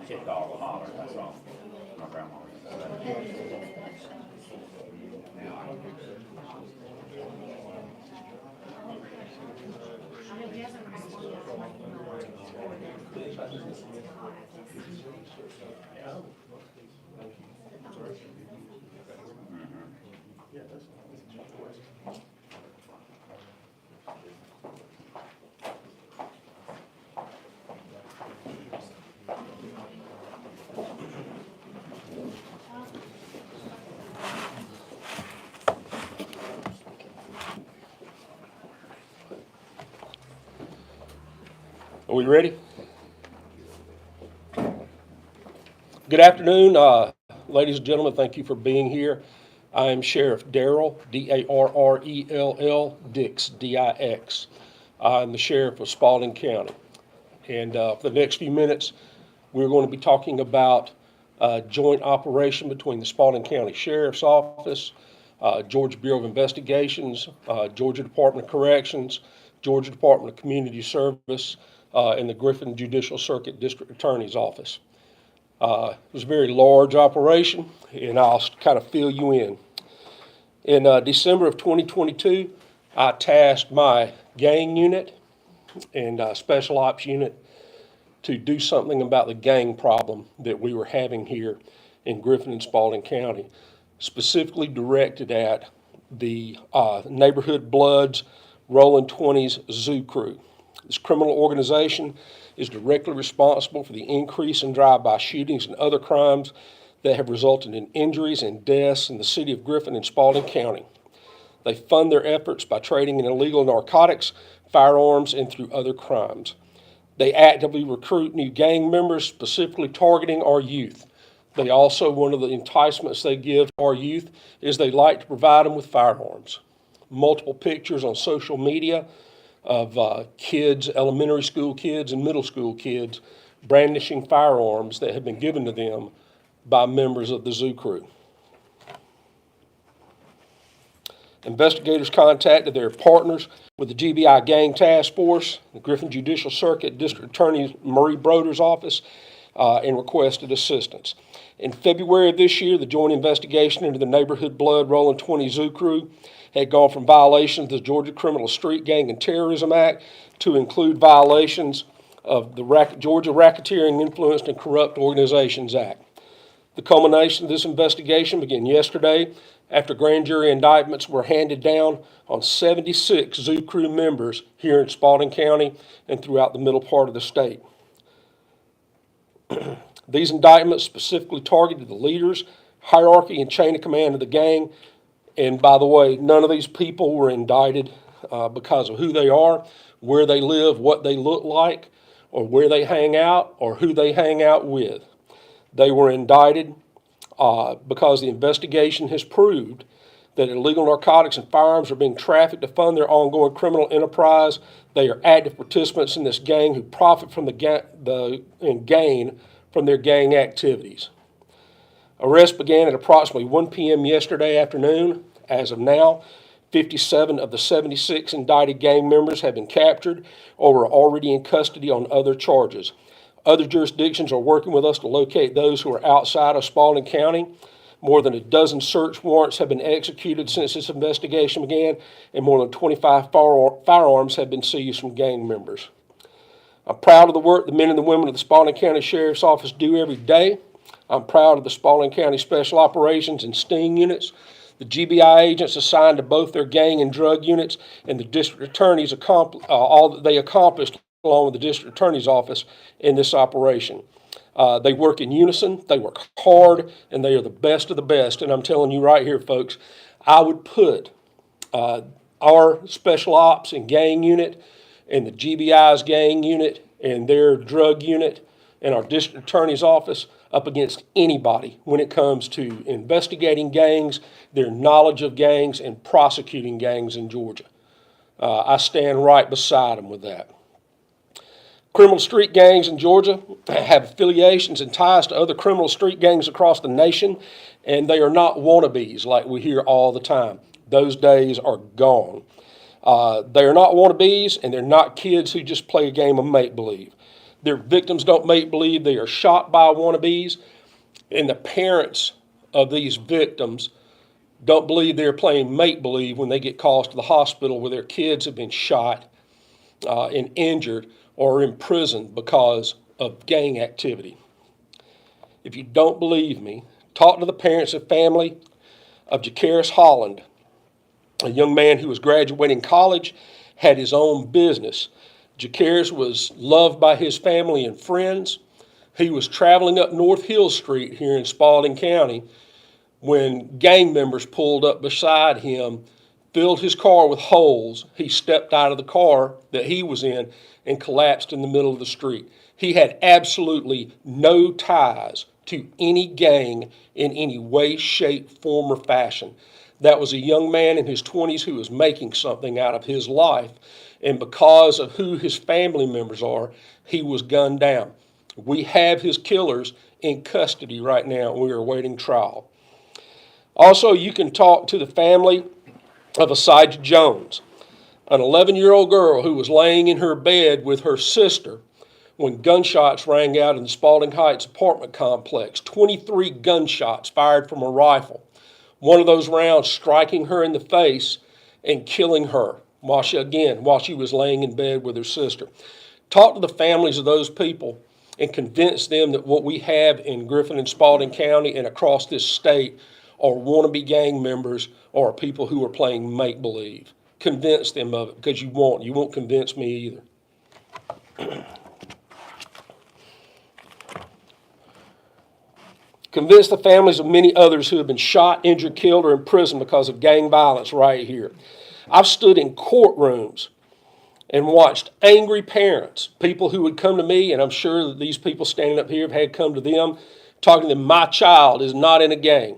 kick dog will holler, that's all. My grandma used to say. Are we ready? Good afternoon, ladies and gentlemen. Thank you for being here. I am Sheriff Darrell, D-A-R-R-E-L-L, Dix, D-I-X. I'm the Sheriff of Spalding County. And for the next few minutes, we're going to be talking about a joint operation between the Spalding County Sheriff's Office, Georgia Bureau of Investigations, Georgia Department of Corrections, Georgia Department of Community Service, and the Griffin Judicial Circuit District Attorney's Office. It was a very large operation, and I'll kind of fill you in. In December of 2022, I tasked my gang unit and special ops unit to do something about the gang problem that we were having here in Griffin and Spalding County, specifically directed at the Neighborhood Bloods Rolling 20s Zoo Crew. This criminal organization is directly responsible for the increase in drive-by shootings and other crimes that have resulted in injuries and deaths in the city of Griffin and Spalding County. They fund their efforts by trading in illegal narcotics, firearms, and through other crimes. They actively recruit new gang members, specifically targeting our youth. They also, one of the enticements they give our youth is they like to provide them with firearms. Multiple pictures on social media of kids, elementary school kids and middle school kids, brandishing firearms that have been given to them by members of the Zoo Crew. Investigators contacted their partners with the GBI Gang Task Force, the Griffin Judicial Circuit District Attorney Marie Broder's office, and requested assistance. In February of this year, the joint investigation into the Neighborhood Blood Rolling 20 Zoo Crew had gone from violations of the Georgia Criminal Street Gang and Terrorism Act to include violations of the Georgia Racketeering, Influenced, and Corrupt Organizations Act. The culmination of this investigation began yesterday after grand jury indictments were handed down on 76 Zoo Crew members here in Spalding County and throughout the middle part of the state. These indictments specifically targeted the leaders, hierarchy, and chain of command of the gang. And by the way, none of these people were indicted because of who they are, where they live, what they look like, or where they hang out, or who they hang out with. They were indicted because the investigation has proved that illegal narcotics and firearms are being trafficked to fund their ongoing criminal enterprise. They are active participants in this gang who profit from and gain from their gang activities. Arrests began at approximately 1 p.m. yesterday afternoon. As of now, 57 of the 76 indicted gang members have been captured or are already in custody on other charges. Other jurisdictions are working with us to locate those who are outside of Spalding County. More than a dozen search warrants have been executed since this investigation began, and more than 25 firearms have been seized from gang members. I'm proud of the work the men and the women of the Spalding County Sheriff's Office do every day. I'm proud of the Spalding County Special Operations and Sting units, the GBI agents assigned to both their gang and drug units, and the district attorneys, all that they accomplished along with the district attorney's office in this operation. They work in unison, they work hard, and they are the best of the best. And I'm telling you right here, folks, I would put our special ops and gang unit and the GBI's gang unit and their drug unit and our district attorney's office up against anybody when it comes to investigating gangs, their knowledge of gangs, and prosecuting gangs in Georgia. I stand right beside them with that. Criminal street gangs in Georgia have affiliations and ties to other criminal street gangs across the nation, and they are not wannabes like we hear all the time. Those days are gone. They are not wannabes, and they're not kids who just play a game of make-believe. Their victims don't make believe they are shot by wannabes, and the parents of these victims don't believe they're playing make-believe when they get calls to the hospital where their kids have been shot and injured or imprisoned because of gang activity. If you don't believe me, talk to the parents and family of Jacaris Holland, a young man who was graduating college, had his own business. Jacaris was loved by his family and friends. He was traveling up North Hill Street here in Spalding County when gang members pulled up beside him, filled his car with holes. He stepped out of the car that he was in and collapsed in the middle of the street. He had absolutely no ties to any gang in any way, shape, form, or fashion. That was a young man in his 20s who was making something out of his life, and because of who his family members are, he was gunned down. We have his killers in custody right now, and we are awaiting trial. Also, you can talk to the family of Asijah Jones, an 11-year-old girl who was laying in her bed with her sister when gunshots rang out in the Spalding Heights apartment complex. 23 gunshots fired from a rifle. One of those rounds striking her in the face and killing her while she was laying in bed with her sister. Talk to the families of those people and convince them that what we have in Griffin and Spalding County and across this state are wannabe gang members or people who are playing make-believe. Convince them of it, because you won't. You won't convince me either. Convince the families of many others who have been shot, injured, killed, or imprisoned because of gang violence right here. I've stood in courtrooms and watched angry parents, people who would come to me, and I'm sure that these people standing up here have had come to them, talking to them, my child is not in a gang.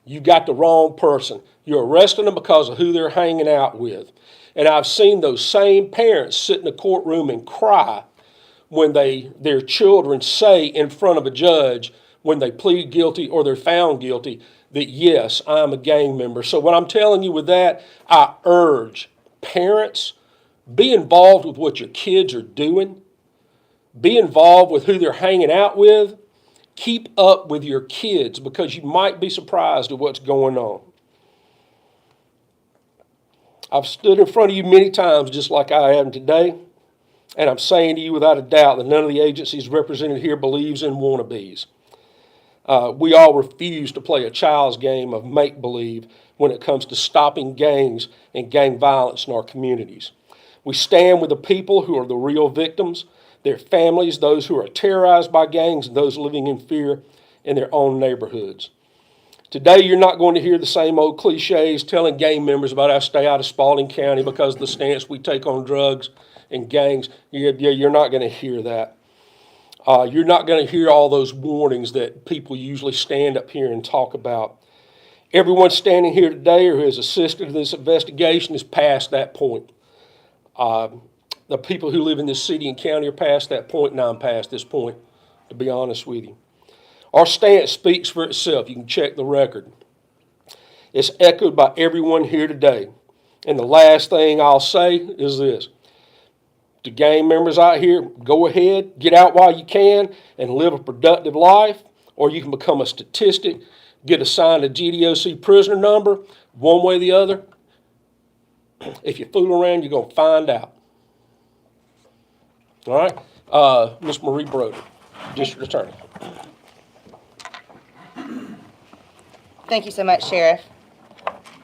You got the wrong person. You're arresting them because of who they're hanging out with. And I've seen those same parents sit in the courtroom and cry when their children say in front of a judge, when they plead guilty or they're found guilty, that yes, I'm a gang member. So what I'm telling you with that, I urge parents, be involved with what your kids are doing. Be involved with who they're hanging out with. Keep up with your kids, because you might be surprised at what's going on. I've stood in front of you many times just like I am today, and I'm saying to you without a doubt that none of the agencies represented here believes in wannabes. We all refuse to play a child's game of make-believe when it comes to stopping gangs and gang violence in our communities. We stand with the people who are the real victims, their families, those who are terrorized by gangs, and those living in fear in their own neighborhoods. Today, you're not going to hear the same old cliches telling gang members about how to stay out of Spalding County because of the stance we take on drugs and gangs. You're not going to hear that. You're not going to hear all those warnings that people usually stand up here and talk about. Everyone standing here today or who has assisted in this investigation is past that point. The people who live in this city and county are past that point, and I'm past this point, to be honest with you. Our stance speaks for itself. You can check the record. It's echoed by everyone here today. And the last thing I'll say is this. To gang members out here, go ahead, get out while you can, and live a productive life, or you can become a statistic, get assigned a GDOC prisoner number, one way or the other. If you fool around, you're going to find out. All right? Ms. Marie Broder, District Attorney. Thank you so much, Sheriff.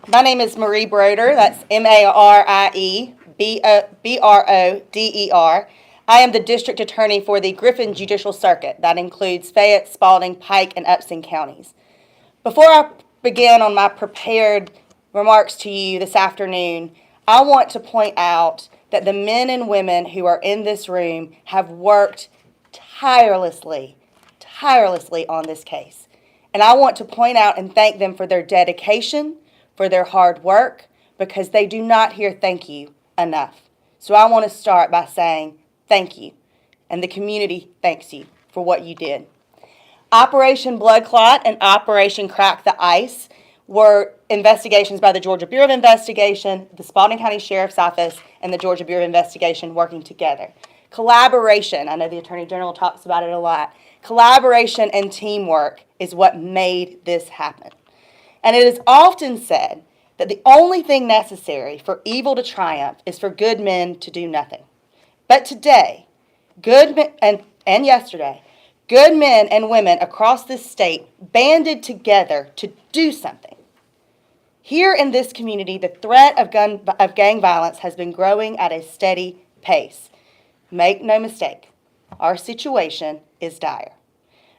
My name is Marie Broder. That's MarieBroder. I am the District Attorney for the Griffin Judicial Circuit. That includes Fayette, Spalding, Pike, and Upson counties. Before I begin on my prepared remarks to you this afternoon, I want to point out that the men and women who are in this room have worked tirelessly on this case. And I want to point out and thank them for their dedication, for their hard work, because they do not hear thank you enough. So I want to start by saying thank you, and the community thanks you for what you did. Operation Blood Clot and Operation Crack the Ice were investigations by the Georgia Bureau of Investigation, the Spalding County Sheriff's Office, and the Georgia Bureau of Investigation working together. Collaboration, I know the Attorney General talks about it a lot. Collaboration and teamwork is what made this happen. And it is often said that the only thing necessary for evil to triumph is for good men to do nothing. But today, good men, and yesterday, good men and women across this state banded together to do something. Here in this community, the threat of gang violence has been growing at a steady pace. Make no mistake, our situation is dire.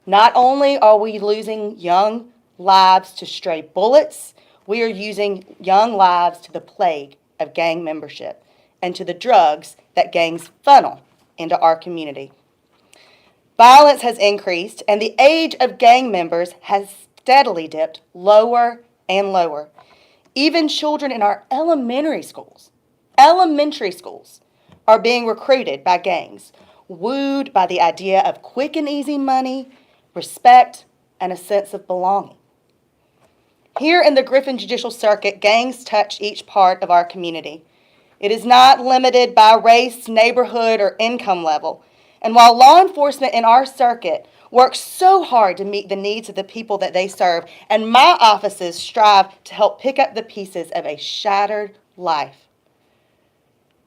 Not only are we losing young lives to stray bullets, we are using young lives to the plague of gang membership and to the drugs that gangs funnel into our community. Violence has increased, and the age of gang members has steadily dipped lower and lower. Even children in our elementary schools are being recruited by gangs, wooed by the idea of quick and easy money, respect, and a sense of belonging. Here in the Griffin Judicial Circuit, gangs touch each part of our community. It is not limited by race, neighborhood, or income level. And while law enforcement in our circuit works so hard to meet the needs of the people that they serve, and my offices strive to help pick up the pieces of a shattered life,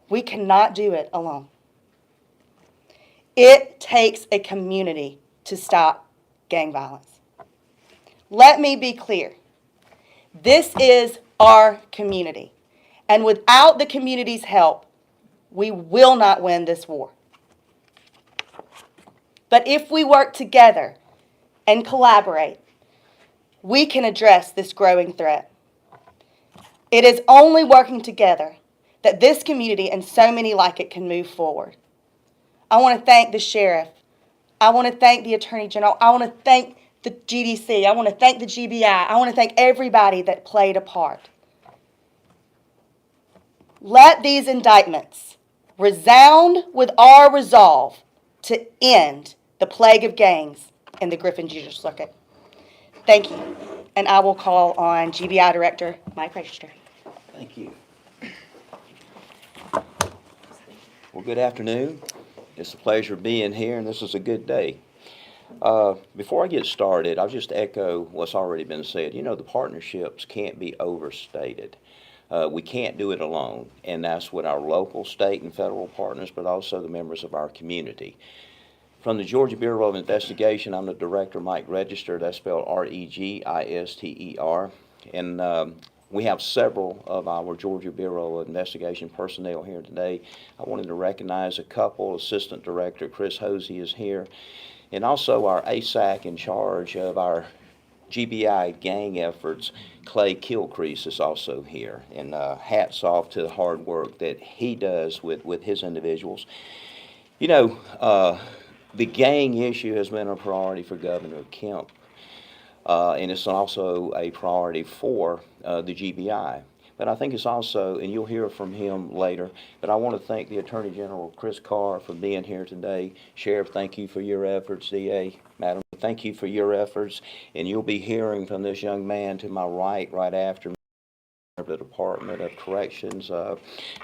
we cannot do it alone. It takes a community to stop gang violence. Let me be clear. This is our community. And without the community's help, we will not win this war. But if we work together and collaborate, we can address this growing threat. It is only working together that this community and so many like it can move forward. I want to thank the sheriff. I want to thank the Attorney General. I want to thank the GDC. I want to thank the GBI. I want to thank everybody that played a part. Let these indictments resound with our resolve to end the plague of gangs in the Griffin Judicial Circuit. Thank you. And I will call on GBI Director Mike Register. Thank you. Well, good afternoon. It's a pleasure being here, and this is a good day. Before I get started, I'll just echo what's already been said. You know, the partnerships can't be overstated. We can't do it alone, and that's with our local, state, and federal partners, but also the members of our community. From the Georgia Bureau of Investigation, I'm the Director, Mike Register. That's spelled R-E-G-I-S-T-E-R. And we have several of our Georgia Bureau of Investigation personnel here today. I wanted to recognize a couple. Assistant Director Chris Hosey is here, and also our ASAC in charge of our GBI gang efforts, Clay Kilcrease, is also here. And hats off to the hard work that he does with his individuals. You know, the gang issue has been a priority for Governor Kemp, and it's also a priority for the GBI. But I think it's also, and you'll hear from him later, but I want to thank the Attorney General, Chris Carr, for being here today. Sheriff, thank you for your efforts. DA, Madam, thank you for your efforts. And you'll be hearing from this young man to my right after me, the Department of Corrections,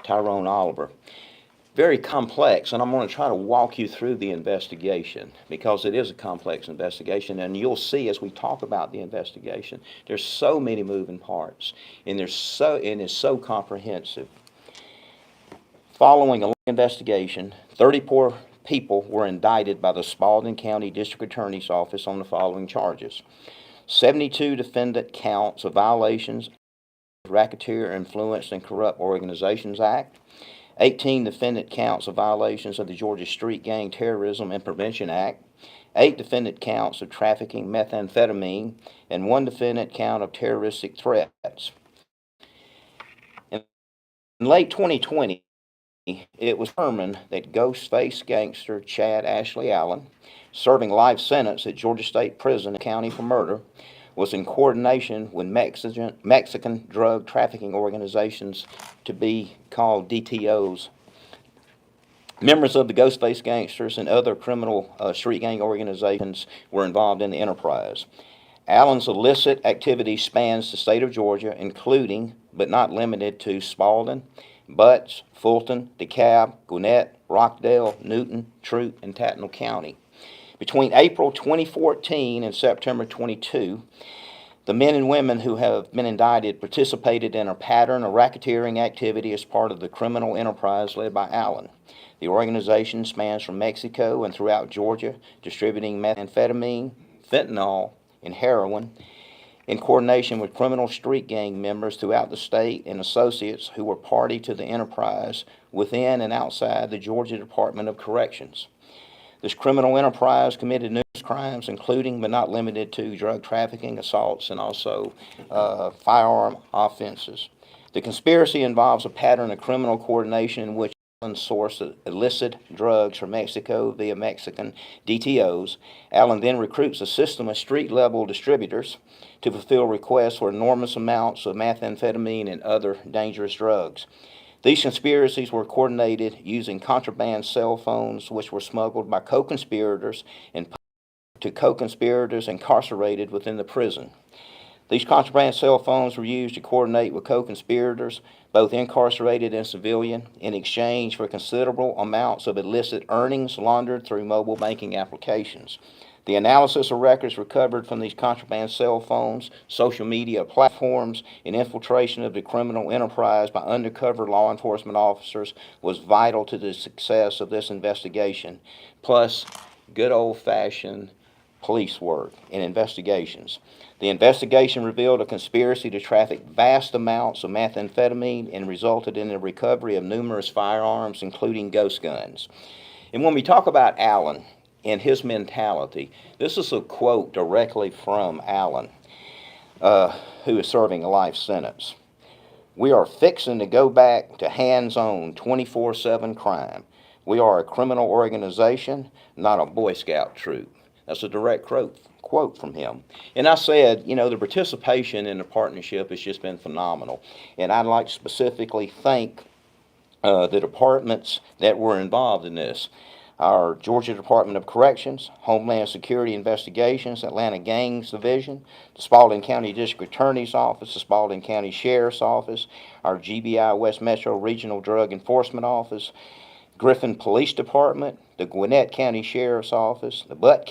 Tyrone Oliver. Very complex, and I'm going to try to walk you through the investigation because it is a complex investigation, and you'll see as we talk about the investigation, there's so many moving parts, and it's so comprehensive. Following a long investigation, 34 people were indicted by the Spalding County District Attorney's Office on the following charges: 72 defendant counts of violations of the Racketeer Influenced and Corrupt Organizations Act, 18 defendant counts of violations of the Georgia Street Gang Terrorism and Prevention Act, 8 defendant counts of trafficking methamphetamine, and 1 defendant count of terroristic threats. In late 2020, it was determined that Ghostface gangster Chad Ashley Allen, serving life sentence at Georgia State Prison County for murder, was in coordination with Mexican drug trafficking organizations to be called DTOs. Members of the Ghostface gangsters and other criminal street gang organizations were involved in the enterprise. Allen's illicit activity spans the state of Georgia, including, but not limited to, Spalding, Butts, Fulton, DeKalb, Gwinnett, Rockdale, Newton, Troup, and Tattnall County. Between April 2014 and September 22, the men and women who have been indicted participated in a pattern of racketeering activity as part of the criminal enterprise led by Allen. The organization spans from Mexico and throughout Georgia, distributing methamphetamine, fentanyl, and heroin in coordination with criminal street gang members throughout the state and associates who were party to the enterprise within and outside the Georgia Department of Corrections. This criminal enterprise committed numerous crimes, including but not limited to drug trafficking, assaults, and also firearm offenses. The conspiracy involves a pattern of criminal coordination in which Allen sourced illicit drugs from Mexico via Mexican DTOs. Allen then recruits a system of street-level distributors to fulfill requests for enormous amounts of methamphetamine and other dangerous drugs. These conspiracies were coordinated using contraband cell phones, which were smuggled by co-conspirators and to co-conspirators incarcerated within the prison. These contraband cell phones were used to coordinate with co-conspirators, both incarcerated and civilian, in exchange for considerable amounts of illicit earnings laundered through mobile banking applications. The analysis of records recovered from these contraband cell phones, social media platforms, and infiltration of the criminal enterprise by undercover law enforcement officers was vital to the success of this investigation, plus good old-fashioned police work and investigations. The investigation revealed a conspiracy to traffic vast amounts of methamphetamine and resulted in the recovery of numerous firearms, including ghost guns. And when we talk about Allen and his mentality, this is a quote directly from Allen, who is serving a life sentence. "We are fixing to go back to hands-on 24/7 crime. We are a criminal organization, not a Boy Scout troop." That's a direct quote from him. And I said, you know, the participation in the partnership has just been phenomenal. And I'd like to specifically thank the departments that were involved in this. Our Georgia Department of Corrections, Homeland Security Investigations, Atlanta Gangs Division, the Spalding County District Attorney's Office, the Spalding County Sheriff's Office, our GBI West Metro Regional Drug Enforcement Office, Griffin Police Department, the Gwinnett County Sheriff's Office, the Butts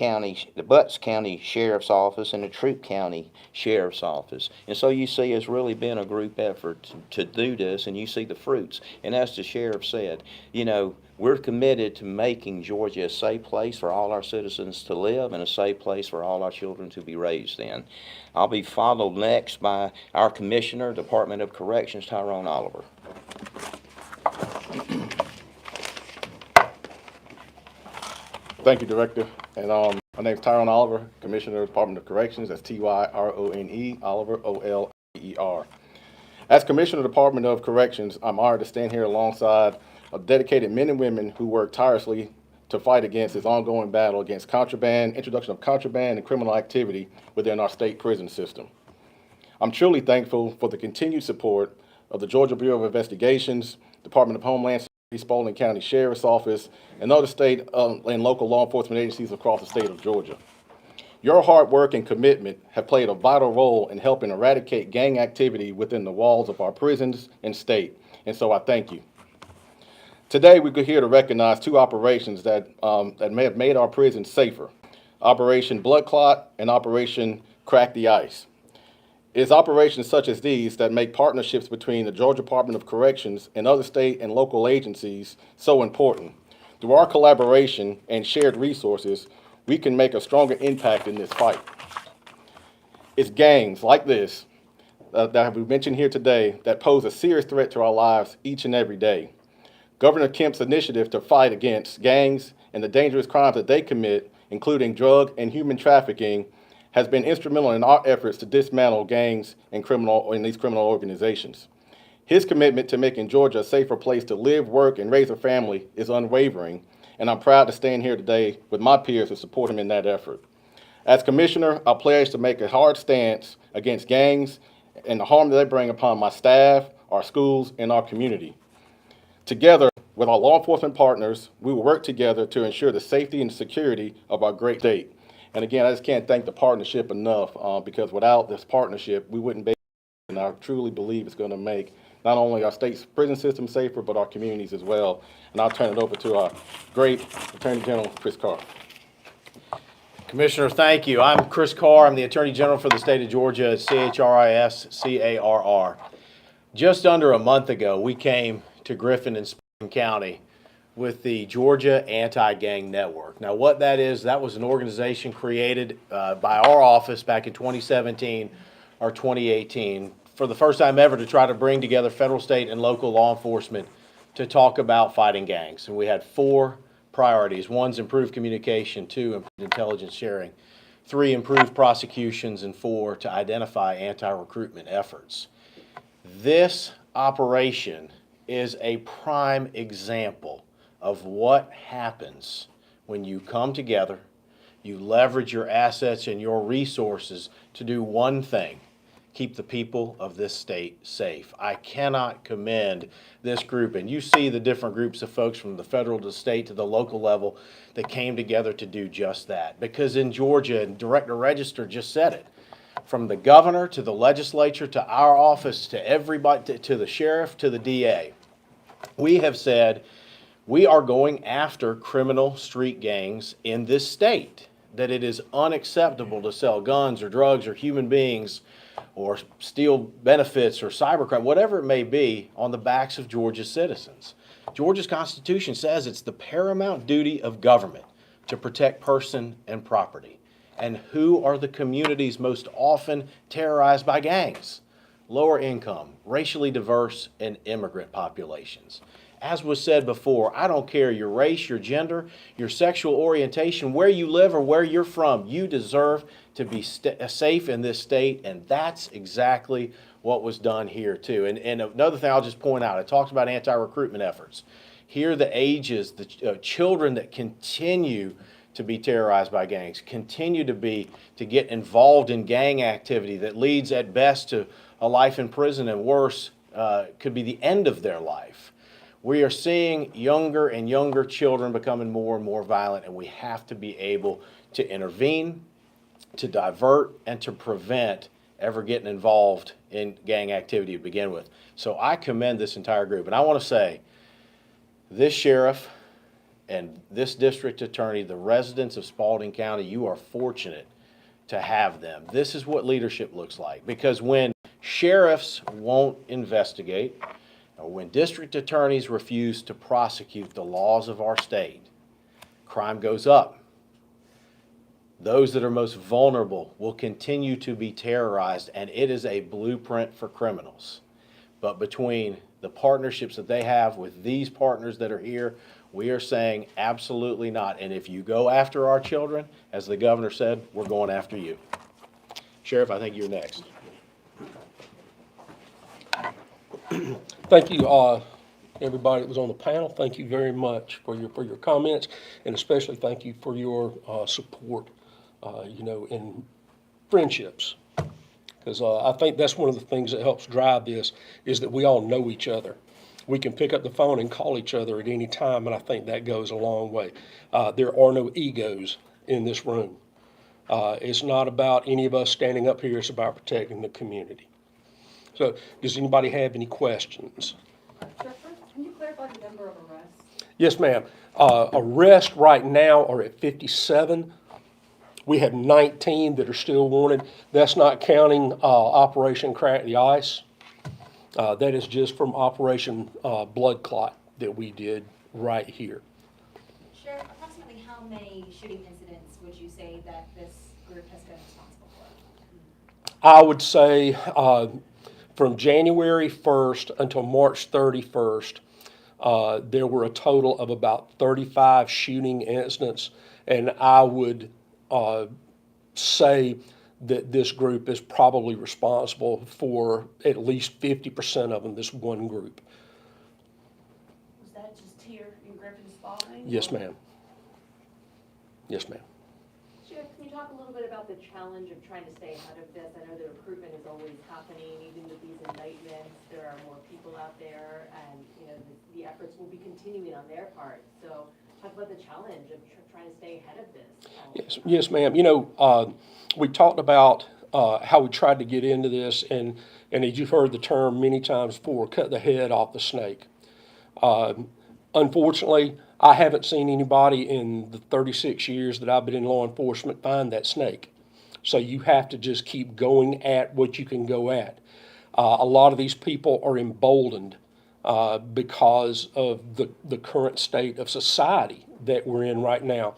County Sheriff's Office, and the Troup County Sheriff's Office. And so you see it's really been a group effort to do this, and you see the fruits. And as the sheriff said, you know, we're committed to making Georgia a safe place for all our citizens to live and a safe place for all our children to be raised in. I'll be followed next by our Commissioner, Department of Corrections, Tyrone Oliver. Thank you, Director. And my name is Tyrone Oliver, Commissioner of the Department of Corrections. That's Tyrone, Oliver, Oleer. As Commissioner of the Department of Corrections, I'm honored to stand here alongside of dedicated men and women who work tirelessly to fight against this ongoing battle against contraband, introduction of contraband and criminal activity within our state prison system. I'm truly thankful for the continued support of the Georgia Bureau of Investigations, Department of Homeland Security, Spalding County Sheriff's Office, and other state and local law enforcement agencies across the state of Georgia. Your hard work and commitment have played a vital role in helping eradicate gang activity within the walls of our prisons and state, and so I thank you. Today, we're here to recognize two operations that may have made our prisons safer: Operation Blood Clot and Operation Crack the Ice. It is operations such as these that make partnerships between the Georgia Department of Corrections and other state and local agencies so important. Through our collaboration and shared resources, we can make a stronger impact in this fight. It's gangs like this that we've mentioned here today that pose a serious threat to our lives each and every day. Governor Kemp's initiative to fight against gangs and the dangerous crimes that they commit, including drug and human trafficking, has been instrumental in our efforts to dismantle gangs and these criminal organizations. His commitment to making Georgia a safer place to live, work, and raise a family is unwavering, and I'm proud to stand here today with my peers to support him in that effort. As Commissioner, I pledge to make a hard stance against gangs and the harm that they bring upon my staff, our schools, and our community. Together with our law enforcement partners, we will work together to ensure the safety and security of our great state. And again, I just can't thank the partnership enough because without this partnership, we wouldn't be able to, and I truly believe it's going to make not only our state's prison system safer, but our communities as well. And I'll turn it over to our great Attorney General, Chris Carr. Commissioner, thank you. I'm Chris Carr. I'm the Attorney General for the state of Georgia, CHRISCARR. Just under a month ago, we came to Griffin and Spalding County with the Georgia Anti-Gang Network. Now, what that is, that was an organization created by our office back in 2017 or 2018 for the first time ever to try to bring together federal, state, and local law enforcement to talk about fighting gangs. And we had 4 priorities. 1's improved communication, 2, improved intelligence sharing, 3, improved prosecutions, and 4, to identify anti-recruitment efforts. This operation is a prime example of what happens when you come together, you leverage your assets and your resources to do one thing: keep the people of this state safe. I cannot commend this group, and you see the different groups of folks from the federal to the state to the local level that came together to do just that. Because in Georgia, and Director Register just said it, from the governor to the legislature to our office to everybody, to the sheriff to the DA, we have said we are going after criminal street gangs in this state, that it is unacceptable to sell guns or drugs or human beings or steal benefits or cybercrime, whatever it may be, on the backs of Georgia's citizens. Georgia's Constitution says it's the paramount duty of government to protect person and property. And who are the communities most often terrorized by gangs? Lower income, racially diverse, and immigrant populations. As was said before, I don't care your race, your gender, your sexual orientation, where you live or where you're from, you deserve to be safe in this state, and that's exactly what was done here too. And another thing I'll just point out, it talks about anti-recruitment efforts. Here the ages, the children that continue to be terrorized by gangs, continue to get involved in gang activity that leads at best to a life in prison and worse, could be the end of their life. We are seeing younger and younger children becoming more and more violent, and we have to be able to intervene, to divert, and to prevent ever getting involved in gang activity to begin with. So I commend this entire group. And I want to say, this sheriff and this district attorney, the residents of Spalding County, you are fortunate to have them. This is what leadership looks like. Because when sheriffs won't investigate, or when district attorneys refuse to prosecute the laws of our state, crime goes up. Those that are most vulnerable will continue to be terrorized, and it is a blueprint for criminals. But between the partnerships that they have with these partners that are here, we are saying absolutely not. And if you go after our children, as the governor said, we're going after you. Sheriff, I think you're next. Thank you, everybody that was on the panel. Thank you very much for your comments, and especially thank you for your support, in friendships. Because I think that's one of the things that helps drive this, is that we all know each other. We can pick up the phone and call each other at any time, and I think that goes a long way. There are no egos in this room. It's not about any of us standing up here. It's about protecting the community. So, does anybody have any questions? Sure. Can you clarify the number of arrests? Yes, ma'am. Arrests right now are at 57. We have 19 that are still wanted. That's not counting Operation Crack the Ice. That is just from Operation Blood Clot that we did right here. Sheriff, approximately how many shooting incidents would you say that this group has been responsible for? I would say from January 1st until March 31st, there were a total of about 35 shooting incidents, and I would say that this group is probably responsible for at least 50% of them, this one group. Was that just here in Griffin Spalding? Yes, ma'am. Yes, ma'am. Sheriff, can you talk a little bit about the challenge of trying to stay ahead of this? I know the recruitment is always happening, even with these indictments. There are more people out there, and the efforts will be continuing on their part. So talk about the challenge of trying to stay ahead of this. Yes, ma'am. We talked about how we tried to get into this, and as you've heard the term many times before, cut the head off the snake. Unfortunately, I haven't seen anybody in the 36 years that I've been in law enforcement find that snake. So you have to just keep going at what you can go at. A lot of these people are emboldened because of the current state of society that we're in right now.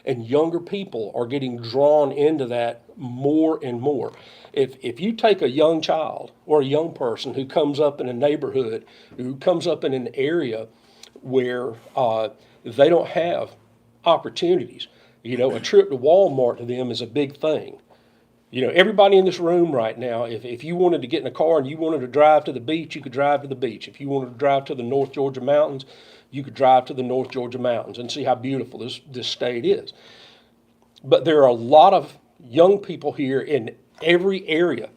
And younger people are getting drawn into that more and more. If you take a young child or a young person who comes up in a neighborhood, who comes up in an area where they don't have opportunities, a trip to Walmart to them is a big thing. Everybody in this room right now, if you wanted to get in a car and you wanted to drive to the beach, you could drive to the beach. If you wanted to drive to the North Georgia mountains, you could drive to the North Georgia mountains and see how beautiful this state is. But there are a lot of young people here in every area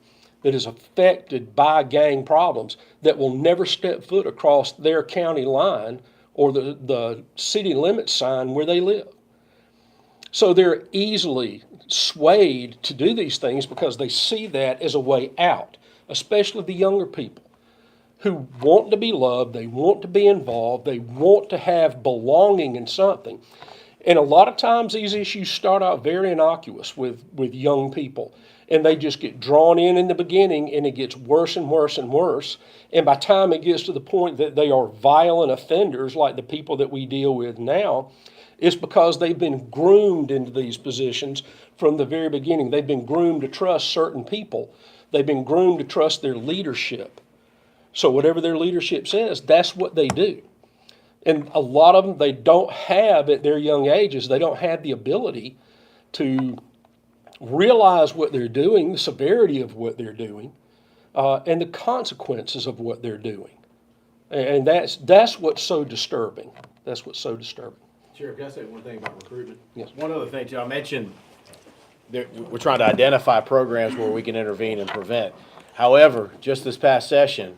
that is affected by gang problems that will never step foot across their county line or the city limits sign where they live. So they're easily swayed to do these things because they see that as a way out, especially the younger people who want to be loved, they want to be involved, they want to have belonging in something. And a lot of times these issues start out very innocuous with young people, and they just get drawn in the beginning, and it gets worse and worse and worse. And by the time it gets to the point that they are violent offenders like the people that we deal with now, it's because they've been groomed into these positions from the very beginning. They've been groomed to trust certain people. They've been groomed to trust their leadership. So whatever their leadership says, that's what they do. And a lot of them, they don't have, at their young ages, they don't have the ability to realize what they're doing, the severity of what they're doing, and the consequences of what they're doing. And that's what's so disturbing. That's what's so disturbing. Sheriff, can I say one thing about recruitment? Yes. One other thing, too. I mentioned that we're trying to identify programs where we can intervene and prevent. However, just this past session,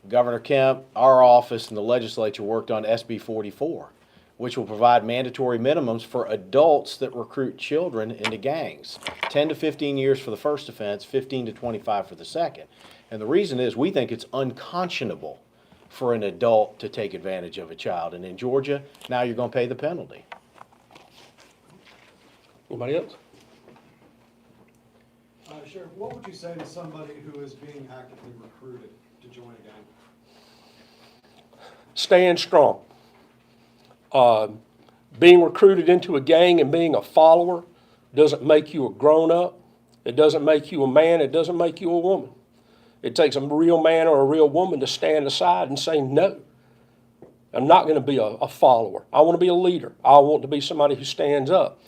Governor Kemp, our office, and the legislature worked on SB 44, which will provide mandatory minimums for adults that recruit children into gangs. 10 to 15 years for the first offense, 15 to 25 for the second. And the reason is we think it's unconscionable for an adult to take advantage of a child. And in Georgia, now you're going to pay the penalty. Anybody else? Sheriff, what would you say to somebody who is being actively recruited to join a gang? Stand strong. Being recruited into a gang and being a follower doesn't make you a grown-up. It doesn't make you a man. It doesn't make you a woman. It takes a real man or a real woman to stand aside and say, no, I'm not going to be a follower. I want to be a leader. I want to be somebody who stands up.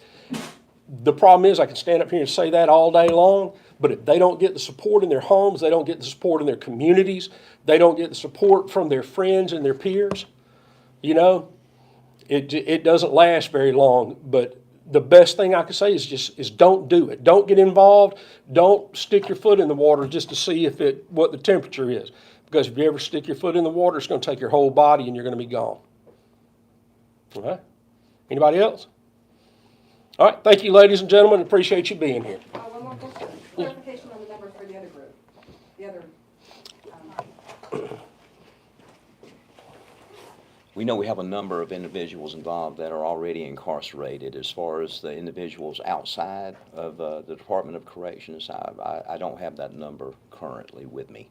The problem is I can stand up here and say that all day long, but if they don't get the support in their homes, they don't get the support in their communities, they don't get the support from their friends and their peers, it doesn't last very long. But the best thing I can say is don't do it. Don't get involved. Don't stick your foot in the water just to see what the temperature is. Because if you ever stick your foot in the water, it's going to take your whole body and you're going to be gone. All right? Anybody else? All right. Thank you, ladies and gentlemen. Appreciate you being here. One more question. Clarification on the number for the other group. The other. We know we have a number of individuals involved that are already incarcerated. As far as the individuals outside of the Department of Corrections, I don't have that number currently with me.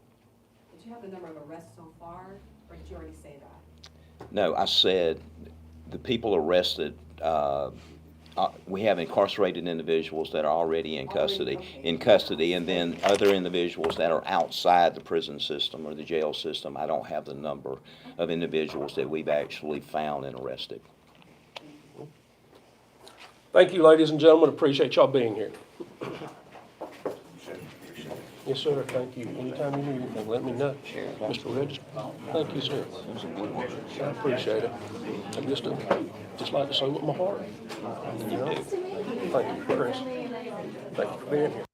Did you have the number of arrests so far, or did you already say that? No, I said the people arrested, we have incarcerated individuals that are already in custody, and then other individuals that are outside the prison system or the jail system. I don't have the number of individuals that we've actually found and arrested. Thank you, ladies and gentlemen. Appreciate y'all being here. Yes, sir. Thank you. Anytime you need anything, let me know. Mr. Register. Thank you, sir. I appreciate it. I just like to say with my heart. Thank you, Chris. Thank you for being here.